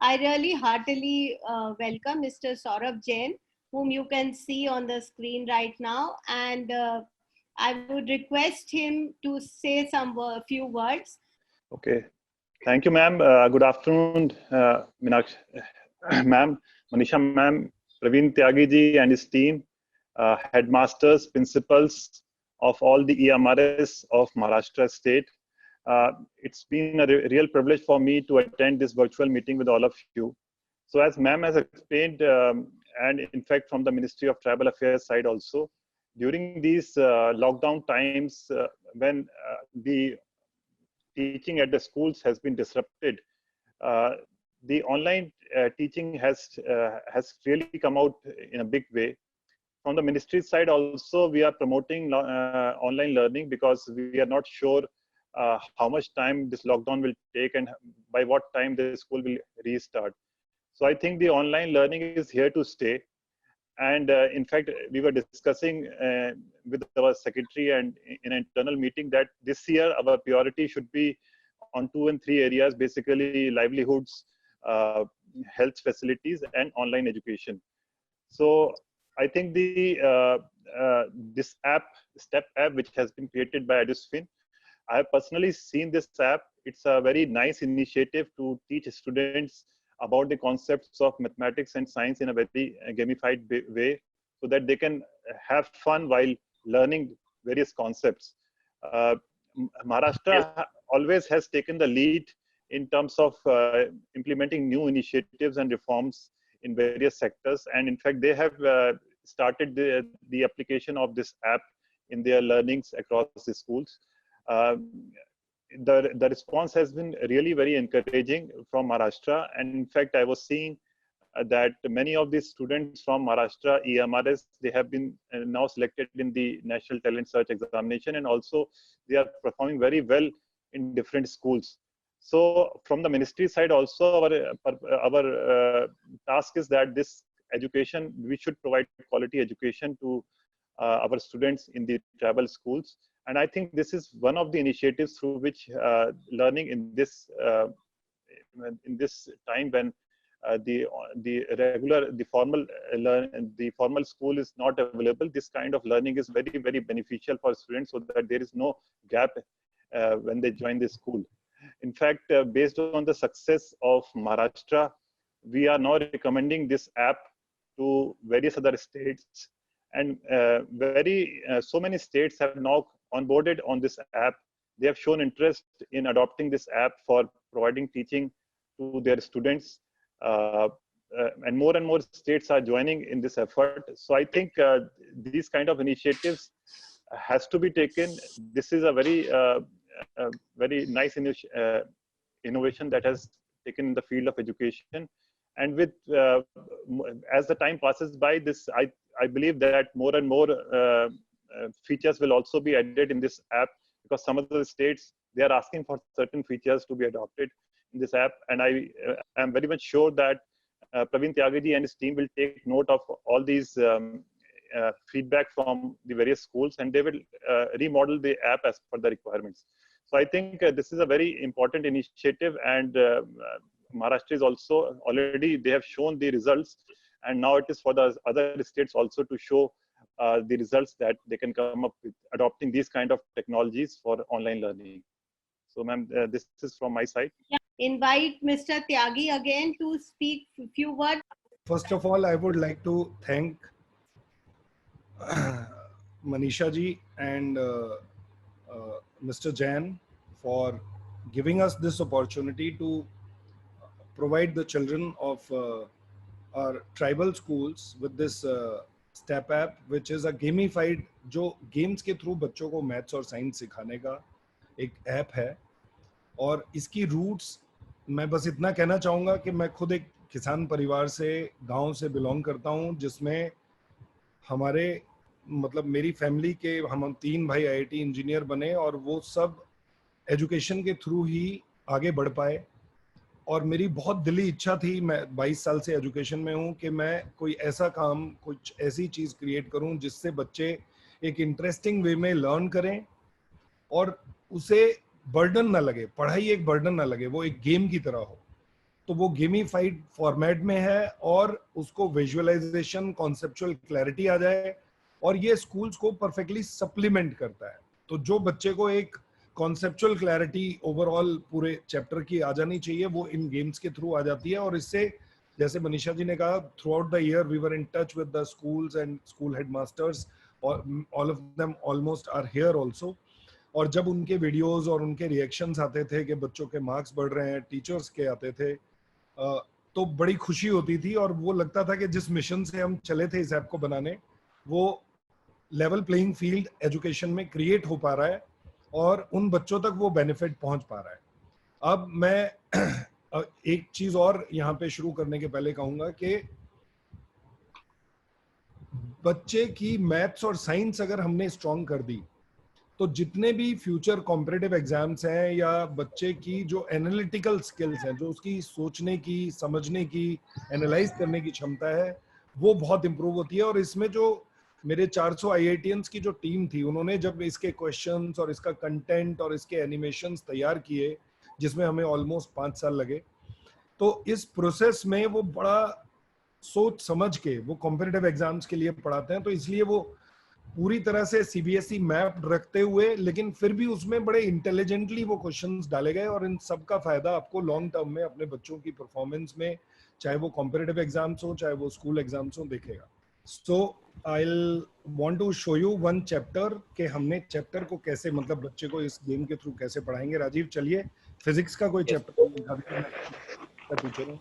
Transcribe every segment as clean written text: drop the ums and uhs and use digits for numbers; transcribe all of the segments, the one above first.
I really heartily welcome Mr. Saurabh Jain, whom you can see on the screen right now, and I would request him to say few words. Okay, thank you, ma'am. Good afternoon, Meenakshi, ma'am, Manisha, ma'am, Praveen Tyagi ji and his team, headmasters, principals of all the EMRS of Maharashtra state. It's been a real privilege for me to attend this virtual meeting with all of you. So as ma'am has explained, and in fact from the Ministry of Tribal Affairs side also, during these lockdown times when the teaching at the schools has been disrupted, uh, the online teaching has really come out in a big way. From the ministry side also, we are promoting online learning because we are not sure how much time this lockdown will take and by what time the school will restart. So I think the online learning is here to stay. And in fact, we were discussing with our secretary and in an internal meeting that this year our priority should be on 2 and 3 areas, basically livelihoods, uh, health facilities, and online education. So I think this app, Step app, which has been created by EduSpin, I have personally seen this app. It's a very nice initiative to teach students about the concepts of mathematics and science in a very gamified way, so that they can have fun while learning various concepts. Uh, Maharashtra always has taken the lead in terms of implementing new initiatives and reforms in various sectors. And in fact, they have started the application of this app in their learnings across the schools. Uh, the response has been really very encouraging from Maharashtra. And in fact, I was seeing that many of these students from Maharashtra EMRS, they have been now selected in the National Talent Search Examination, and also they are performing very well in different schools. So from the ministry side also, our task is that this education, we should provide quality education to our students in the tribal schools. And I think this is one of the initiatives through which learning in this time when the formal school is not available, this kind of learning is very beneficial for students, so that there is no gap when they join the school. In fact, based on the success of Maharashtra, we are now recommending this app to various other states, and so many states have now onboarded on this app. They have shown interest in adopting this app for providing teaching to their students, and more states are joining in this effort. So I think these kind of initiatives has to be taken. This is a very nice innovation that has taken in the field of education. And with as the time passes by, I believe that more and more features will also be added in this app, because some of the states, they are asking for certain features to be adopted in this app. And I am very much sure that Praveen Tyagi and his team will take note of all these feedback from the various schools, and they will remodel the app as per the requirements. So I think this is a very important initiative, and Maharashtra is also already, they have shown the results, and now it is for the other states also to show the results that they can come up with adopting these kind of technologies for online learning. So ma'am, this is from my side. Yeah. Invite Mr. Tyagi again to speak a few words. First of all, I would like to thank Manisha ji and Mr. Jain for giving us this opportunity to provide the children of our tribal schools with this Step app, which is a gamified, जो games के through बच्चों को maths और science सिखाने का एक app है. और इसकी रूट्स, मैं बस इतना कहना चाहूँगा कि मैं खुद एक किसान परिवार से, गांव से बिलोंग करता हूँ, जिसमें हमारे मतलब मेरी फैमिली के हम 3 भाई आईआईटी इंजीनियर बने, और वो सब एजुकेशन के थ्रू ही आगे बढ़ पाए. और मेरी बहुत दिली इच्छा थी, मैं 22 साल से एजुकेशन में हूँ, कि मैं कोई ऐसा काम, कुछ ऐसी चीज़ क्रिएट करूँ जिससे बच्चे एक इंटरेस्टिंग वे में लर्न करें और उसे बर्डन ना लगे, पढ़ाई एक बर्डन ना लगे, वो एक गेम की तरह हो. तो वो गेमिफाइड फॉर्मेट में है और उसको विजुअलाइजेशन, कॉन्सेप्चुअल क्लैरिटी आ जाए, और ये स्कूल्स को परफेक्टली सप्लीमेंट करता है। तो जो बच्चे को एक कॉन्सेप्चुअल क्लैरिटी ओवरऑल पूरे चैप्टर की आ जानी चाहिए, वो इन गेम्स के थ्रू आ जाती है। और इससे, जैसे मनीषा जी ने कहा, throughout the year we were in touch with the schools and school headmasters, all of them almost are here also. और जब उनके वीडियोस और उनके रिएक्शंस आते थे कि बच्चों के मार्क्स बढ़ रहे हैं, टीचर्स के आते थे, तो बड़ी खुशी होती थी। और वो लगता था कि जिस मिशन से हम चले थे इस ऐप को बनाने, वो लेवल प्लेइंग फील्ड एजुकेशन में क्रिएट हो पा रहा है और उन बच्चों तक वो बेनिफिट पहुंच पा रहा है। अब मैं एक चीज और यहाँ पे शुरू करने के पहले कहूंगा कि बच्चे की मैथ्स और साइंस अगर हमने स्ट्रॉन्ग कर दी, तो जितने भी फ्यूचर कॉम्पिटिटिव एग्जाम्स हैं या बच्चे की जो एनालिटिकल स्किल्स हैं, जो उसकी सोचने की, समझने की, एनालाइज करने की क्षमता है, वो बहुत इंप्रूव होती है। और इसमें जो मेरे 400 IITians की जो टीम थी, उन्होंने जब इसके क्वेश्चंस और इसका कंटेंट और इसके एनिमेशंस तैयार किए, जिसमें हमें ऑलमोस्ट 5 साल लगे, तो इस प्रोसेस में वो बड़ा सोच समझ के वो कॉम्पिटिटिव एग्जाम्स के लिए पढ़ाते हैं। तो इसलिए वो पूरी तरह से CBSE मैप रखते हुए, लेकिन फिर भी उसमें बड़े इंटेलिजेंटली वो क्वेश्चंस डाले गए, और इन सब का फायदा आपको लॉन्ग टर्म में अपने बच्चों की परफॉर्मेंस में, चाहे वो कॉम्पिटिटिव एग्जाम्स हो चाहे वो स्कूल एग्जाम्स हो, देखेगा। So I want to show you one chapter कि हमने चैप्टर को कैसे, मतलब बच्चे को इस गेम के थ्रू कैसे पढ़ाएंगे। राजीव, चलिए फिजिक्स का कोई चैप्टर दिखा दीजिए टीचर,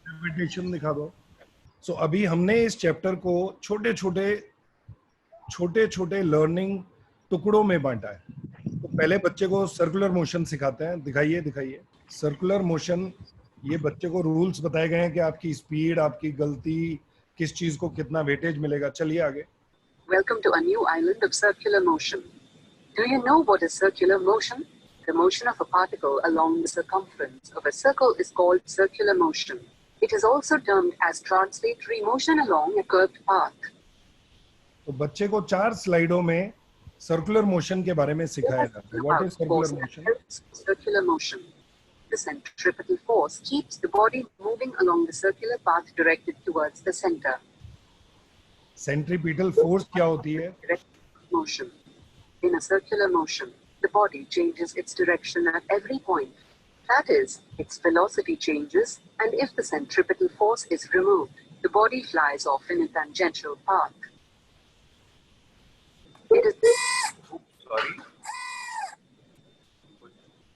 ग्रेविटेशन दिखा दो। सो अभी हमने इस चैप्टर को छोटे छोटे लर्निंग टुकड़ों में बांटा है। तो पहले बच्चे को सर्कुलर मोशन सिखाते हैं। दिखाइए सर्कुलर मोशन। ये बच्चे को रूल्स बताए गए हैं कि आपकी स्पीड, आपकी गलती, किस चीज को कितना वेटेज मिलेगा। चलिए आगे। Welcome to a new island of circular motion. Do you know what is circular motion? The motion of a particle along the circumference of a circle is called circular motion. It is also termed as translatory motion along a curved path. तो बच्चे को 4 स्लाइडों में circular motion के बारे में सिखाया जाता है। What is circular motion? Circular motion. The centripetal force keeps the body moving along the circular path directed towards the center. Centripetal force क्या होती है? Motion. In a circular motion, the body changes its direction at every point. That is, its velocity changes, and if the centripetal force is removed, the body flies off in a tangential path. It is Sorry.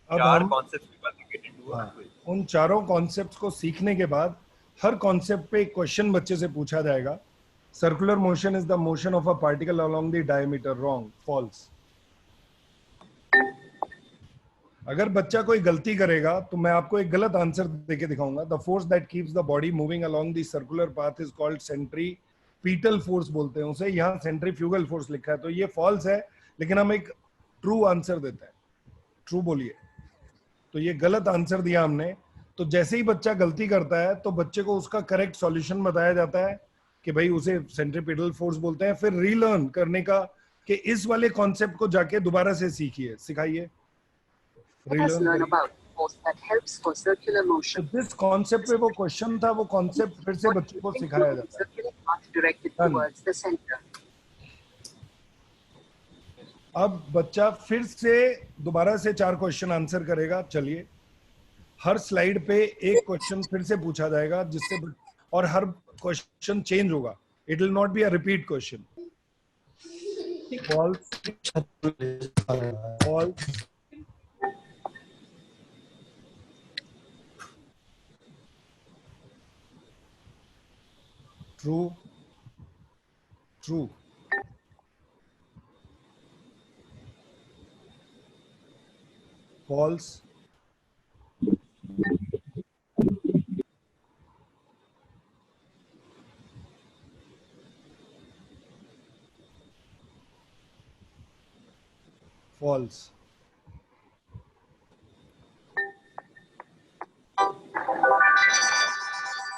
अब हम उन चारों concepts को सीखने के बाद हर concept पे एक क्वेश्चन बच्चे से पूछा जाएगा। Circular motion is the motion of a particle along the diameter. Wrong, false. अगर बच्चा कोई गलती करेगा तो मैं आपको एक गलत आंसर देके दिखाऊंगा। The force that keeps the body moving along the circular path is called centripetal force बोलते हैं उसे। यहाँ सेंट्रीफ्यूगल फोर्स लिखा है, तो ये फॉल्स है, लेकिन हम एक ट्रू आंसर देते हैं। ट्रू बोलिए। तो ये गलत आंसर दिया हमने। तो जैसे ही बच्चा गलती करता है तो बच्चे को उसका करेक्ट सॉल्यूशन बताया जाता है कि भाई उसे सेंट्रीपिटल फोर्स बोलते हैं। फिर रीलर्न करने का कि इस वाले कॉन्सेप्ट को जाके दोबारा से सीखिए, सिखाइए। learn about force that helps for circular motion. जिस कॉन्सेप्ट पे वो क्वेश्चन था, वो कॉन्सेप्ट फिर से बच्चे को सिखाया जाता है। Circular path directed towards the center. अब बच्चा फिर से दोबारा से 4 क्वेश्चन आंसर करेगा। चलिए, हर स्लाइड पे एक क्वेश्चन फिर से पूछा जाएगा, जिससे और हर क्वेश्चन चेंज होगा। It will not be a repeat question. False, false, true, true, false, false.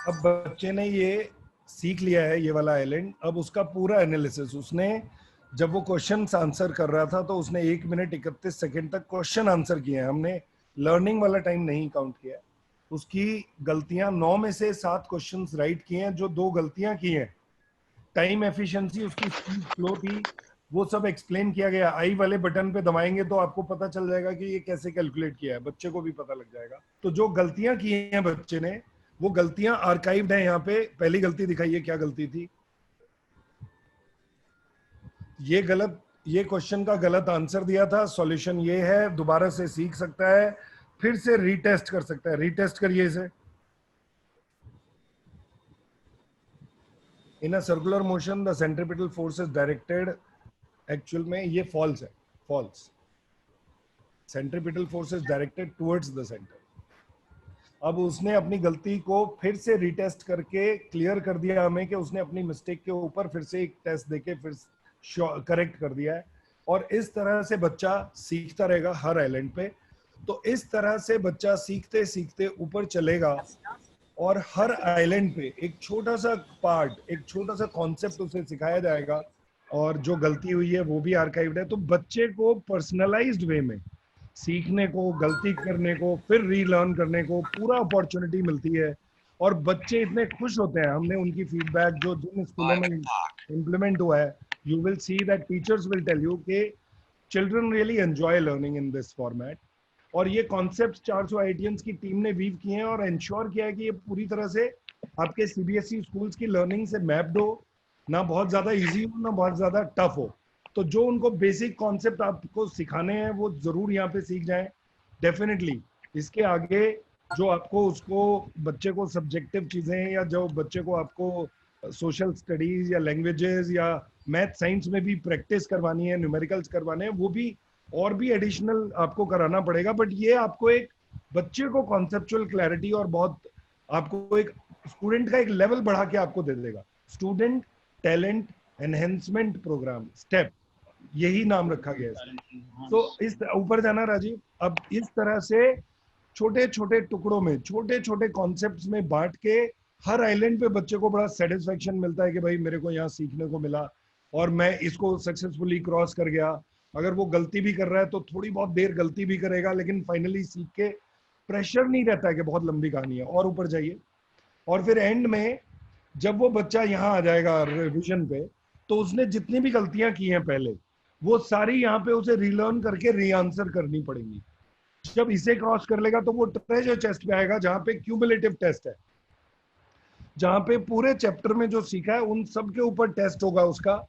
अब बच्चे ने ये सीख लिया है, ये वाला आइलैंड। अब उसका पूरा एनालिसिस, उसने जब वो क्वेश्चन आंसर कर रहा था तो उसने 1 मिनट 31 सेकंड तक क्वेश्चन आंसर किए हैं। हमने लर्निंग वाला टाइम नहीं काउंट किया है। उसकी गलतियां 9 में से 7 क्वेश्चंस राइट किए हैं, जो 2 गलतियां की हैं। टाइम एफिशिएंसी, उसकी स्पीड स्लो थी, वो सब एक्सप्लेन किया गया। आई वाले बटन पे दबाएंगे तो आपको पता चल जाएगा कि ये कैसे कैलकुलेट किया है, बच्चे को भी पता लग जाएगा। तो जो गलतियां की हैं बच्चे ने, वो गलतियां आर्काइव्ड है यहाँ पे। पहली गलती दिखाइए, क्या गलती थी? ये गलत, ये क्वेश्चन का गलत आंसर दिया था। सॉल्यूशन ये है, दोबारा से सीख सकता है, फिर से रीटेस्ट कर सकता है। रीटेस्ट करिए इसे। In a circular motion the centripetal force is directed, actual में ये फॉल्स है, false. Centripetal force is directed towards the centre. अब उसने अपनी गलती को फिर से रीटेस्ट करके क्लियर कर दिया हमें कि उसने अपनी मिस्टेक के ऊपर फिर से एक टेस्ट देके फिर करेक्ट कर दिया है। और इस तरह से बच्चा सीखता रहेगा हर आइलैंड पे। तो इस तरह से बच्चा सीखते सीखते ऊपर चलेगा और हर आइलैंड पे एक छोटा सा पार्ट, एक छोटा सा कॉन्सेप्ट उसे सिखाया जाएगा। और जो गलती हुई है वो भी आर्काइव्ड है। तो बच्चे को पर्सनलाइज्ड वे में सीखने को, गलती करने को, फिर रीलर्न करने को पूरा अपॉर्चुनिटी मिलती है। और बच्चे इतने खुश होते हैं। हमने उनकी फीडबैक जो जिन स्कूलों में इम्प्लीमेंट हुआ है, you will see that teachers will tell you कि children really enjoy learning in this format. और ये कॉन्सेप्ट 400 आईटीएंस की टीम ने वीव किए हैं और इंश्योर किया है कि ये पूरी तरह से आपके सीबीएसई स्कूल्स की लर्निंग से मैप्ड हो, ना बहुत ज्यादा इजी हो ना बहुत ज्यादा टफ हो। तो जो उनको बेसिक कॉन्सेप्ट आपको सिखाने हैं वो जरूर यहाँ पे सीख जाएं डेफिनेटली। इसके आगे जो आपको उसको बच्चे को सब्जेक्टिव चीजें, या जो बच्चे को आपको सोशल स्टडीज या लैंग्वेजेस या मैथ साइंस में भी प्रैक्टिस करवानी है, न्यूमेरिकल्स करवाने हैं, वो भी और भी एडिशनल आपको कराना पड़ेगा। बट ये आपको एक बच्चे को कॉन्सेप्चुअल क्लैरिटी और बहुत आपको एक स्टूडेंट का एक लेवल बढ़ा के आपको दे देगा। Student talent enhancement program step, यही नाम रखा गया है। तो इस ऊपर जाना राजीव। अब इस तरह से छोटे छोटे टुकड़ों में, छोटे छोटे कॉन्सेप्ट्स में बांट के हर आइलैंड पे बच्चे को बड़ा सेटिस्फेक्शन मिलता है कि भाई मेरे को यहाँ सीखने को मिला और मैं इसको सक्सेसफुली क्रॉस कर गया। अगर वो गलती भी कर रहा है तो थोड़ी बहुत देर गलती भी करेगा, लेकिन फाइनली सीख के प्रेशर नहीं रहता है कि बहुत लंबी कहानी है। और ऊपर जाइए। और फिर एंड में जब वो बच्चा यहाँ आ जाएगा रिविजन पे, तो उसने जितनी भी गलतियां की हैं पहले, वो सारी यहाँ पे उसे रीलर्न करके री आंसर करनी पड़ेंगी। जब इसे क्रॉस कर लेगा तो वो ट्रेजर चेस्ट पे आएगा, जहाँ पे क्यूमुलेटिव टेस्ट है, जहाँ पे पूरे चैप्टर में जो सीखा है उन सब के ऊपर टेस्ट होगा उसका।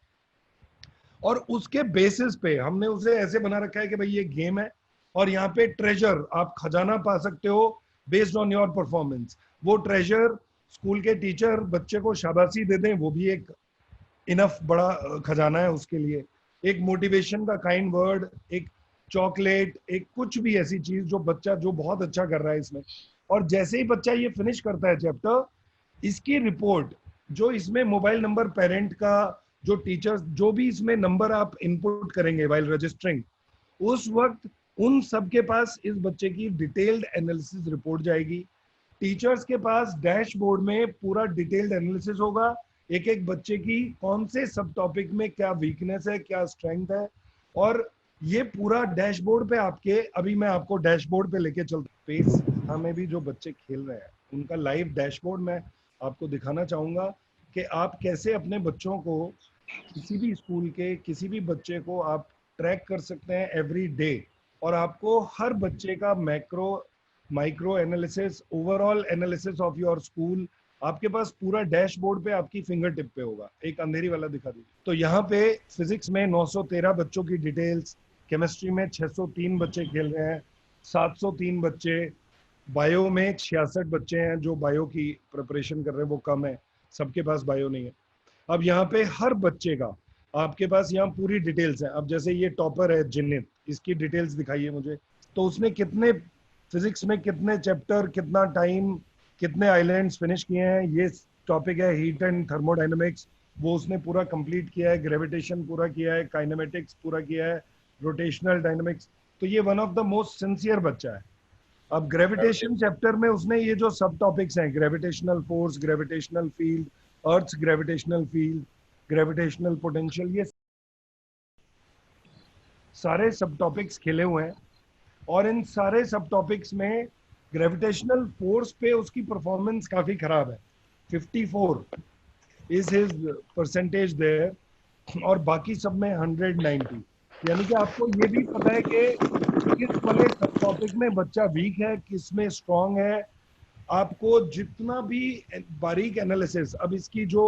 और उसके बेसिस पे हमने उसे ऐसे बना रखा है कि भाई ये गेम है और यहाँ पे ट्रेजर, आप खजाना पा सकते हो बेस्ड ऑन योर परफॉर्मेंस। वो ट्रेजर स्कूल के टीचर बच्चे को शाबाशी दे दें, वो भी एक इनफ बड़ा खजाना है उसके लिए। एक मोटिवेशन का काइंड वर्ड, एक चॉकलेट, एक कुछ भी ऐसी चीज जो बच्चा जो बहुत अच्छा कर रहा है इसमें। और जैसे ही बच्चा ये फिनिश करता है चैप्टर, इसकी रिपोर्ट, जो इसमें मोबाइल नंबर पेरेंट का, जो टीचर्स, जो भी इसमें नंबर आप इनपुट करेंगे व्हाइल रजिस्टरिंग, उस वक्त उन सब के पास इस बच्चे की डिटेल्ड एनालिसिस रिपोर्ट जाएगी। टीचर्स के पास डैशबोर्ड में पूरा डिटेल्ड एनालिसिस होगा, एक एक बच्चे की कौन से सब टॉपिक में क्या वीकनेस है, क्या स्ट्रेंथ है। और ये पूरा डैशबोर्ड पे आपके, अभी मैं आपको डैशबोर्ड पे लेके चलता हूँ। स्पेस में भी जो बच्चे खेल रहे हैं उनका लाइव डैशबोर्ड मैं आपको दिखाना चाहूंगा कि आप कैसे अपने बच्चों को, किसी भी स्कूल के किसी भी बच्चे को आप ट्रैक कर सकते हैं एवरी डे। और आपको हर बच्चे का macro micro analysis, overall analysis of your school आपके पास पूरा डैशबोर्ड पे आपकी फिंगर टिप पे होगा। एक अंधेरी वाला दिखा दीजिए। तो यहाँ पे फिजिक्स में 913 बच्चों की डिटेल्स, केमिस्ट्री में 603 बच्चे खेल रहे हैं, 703 बच्चे, बायो में 66 बच्चे हैं जो बायो की प्रिपरेशन कर रहे हैं, वो कम है, सबके पास बायो नहीं है। अब यहाँ पे हर बच्चे का आपके पास यहाँ पूरी डिटेल्स है। अब जैसे ये टॉपर है जिन्नित, इसकी डिटेल्स दिखाइए मुझे। तो उसने कितने फिजिक्स में कितने चैप्टर, कितना टाइम, कितने आइलैंड्स फिनिश किए हैं। ये टॉपिक है हीट एंड थर्मोडायनेमिक्स, वो उसने पूरा कंप्लीट किया है। ग्रेविटेशन पूरा किया है, काइनेमेटिक्स पूरा किया है, रोटेशनल डायनेमिक्स। तो ये one of the most sincere बच्चा है। अब ग्रेविटेशन चैप्टर में उसने ये जो सब टॉपिक्स हैं, ग्रेविटेशनल फोर्स, ग्रेविटेशनल फील्ड, अर्थ ग्रेविटेशनल फील्ड, ग्रेविटेशनल पोटेंशियल, ये सारे सब टॉपिक्स खेले हुए हैं। और इन सारे सब टॉपिक्स में ग्रेविटेशनल फोर्स पे उसकी परफॉर्मेंस काफी खराब है, 54 इज हिज परसेंटेज देयर, और बाकी सब में 190। यानी कि आपको ये भी पता है कि किस वाले सब टॉपिक में बच्चा वीक है, किस में स्ट्रांग है। आपको जितना भी बारीक एनालिसिस, अब इसकी जो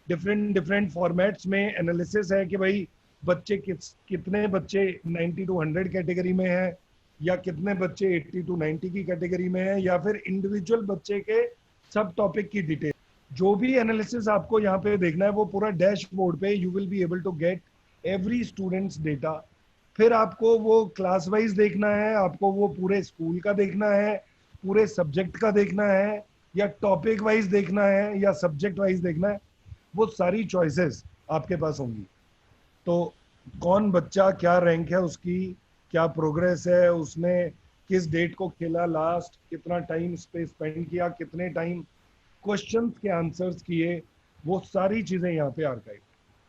डिफरेंट डिफरेंट फॉर्मेट्स में एनालिसिस है कि भाई बच्चे कितने बच्चे 90 टू 100 कैटेगरी में है, या कितने बच्चे 80 टू 90 की कैटेगरी में है, या फिर इंडिविजुअल बच्चे के सब टॉपिक की डिटेल, जो भी एनालिसिस आपको यहाँ पे देखना है वो पूरा डैशबोर्ड पे you will be able to get every students data. फिर आपको वो क्लास वाइज देखना है, आपको वो पूरे स्कूल का देखना है, पूरे सब्जेक्ट का देखना है, या टॉपिक वाइज देखना है, या सब्जेक्ट वाइज देखना है, वो सारी चॉइसेस आपके पास होंगी। तो कौन बच्चा क्या रैंक है उसकी, क्या प्रोग्रेस है, उसने किस डेट को खेला लास्ट, कितना टाइम इस पे स्पेंड किया, कितने टाइम क्वेश्चंस के आंसर्स किए, वो सारी चीजें यहाँ पे आर्काइव